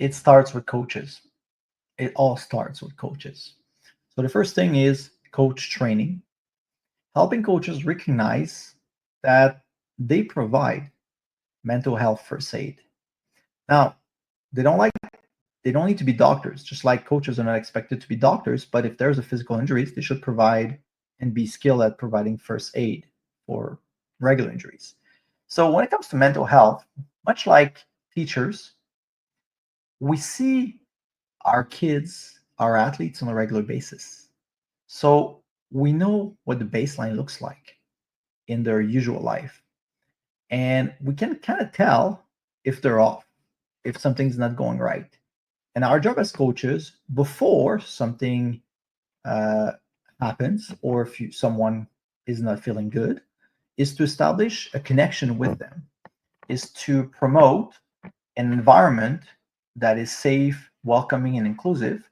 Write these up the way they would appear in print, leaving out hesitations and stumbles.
It starts with coaches. It all starts with coaches. So the first thing is coach training, helping coaches recognize that they provide mental health first aid. Now, they don't like they don't need to be doctors, just like coaches are not expected to be doctors, but if there's a physical injuries, they should provide and be skilled at providing first aid for regular injuries. So when it comes to mental health, much like teachers, we see our kids, our athletes on a regular basis. So we know what the baseline looks like in their usual life. And we can kind of tell if they're off, if something's not going right. And our job as coaches, before something uh, happens or if someone is not feeling good, is to establish a connection with them, is to promote an environment that is safe, welcoming, and inclusive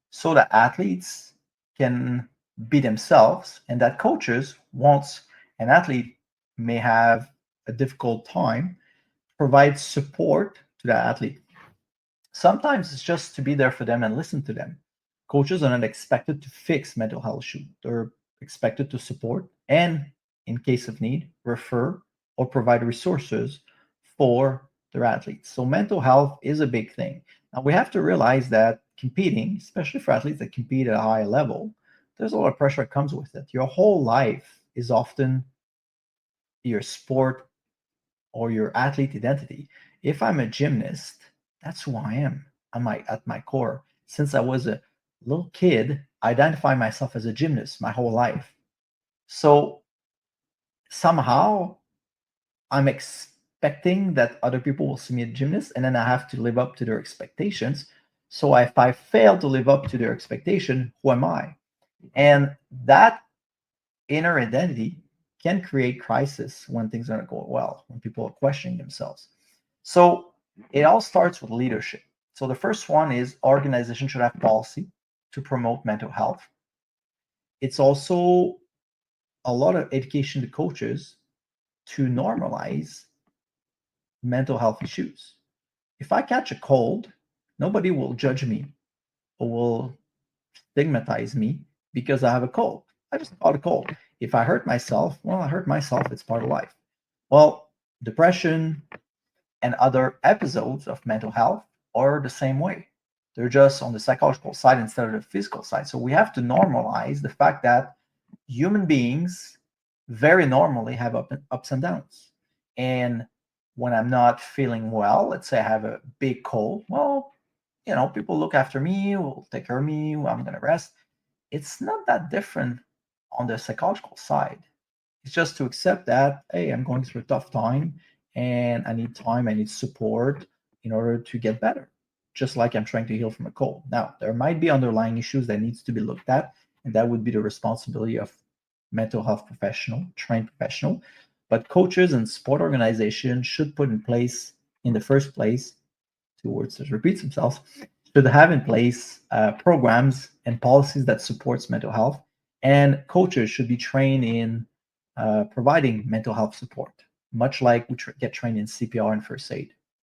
so that athletes can be themselves and that coaches, once an athlete may have a difficult time, provide support to that athlete. Sometimes it's just to be there for them and listen to them. Coaches are not expected to fix mental health issues. They're expected to support and, in case of need, refer or provide resources for their athletes. So mental health is a big thing. Now we have to realize that competing, especially for athletes that compete at a high level, there's a lot of pressure that comes with it. Your whole life is often your sport or your athlete identity. If I'm a gymnast, that's who I am at my core. Since I was a little kid, I identify myself as a gymnast my whole life. So somehow I'm expecting that other people will see me as a gymnast, and then I have to live up to their expectations. So if I fail to live up to their expectation, who am I? And that inner identity can create crisis when things aren't going well, when people are questioning themselves. So it all starts with leadership. So the first one is organization should have policy to promote mental health. It's also a lot of education to coaches to normalize mental health issues. If I catch a cold, nobody will judge me or will stigmatize me because I have a cold. I just caught a cold. If I hurt myself, well, I hurt myself. It's part of life. Well, depression and other episodes of mental health are the same way. They're just on the psychological side instead of the physical side. So we have to normalize the fact that human beings very normally have ups and downs. And when I'm not feeling well, let's say I have a big cold, well, people look after me, will take care of me, I'm going to rest. It's not that different on the psychological side. It's just to accept that, hey, I'm going through a tough time and I need support in order to get better. Just like I'm trying to heal from a cold. Now, there might be underlying issues that needs to be looked at, and that would be the responsibility of mental health professional, trained professional. But coaches and sport organizations should put in place in the first place, two words that repeats themselves, should have in place programs and policies that supports mental health, and coaches should be trained in providing mental health support, much like we get trained in CPR and first aid.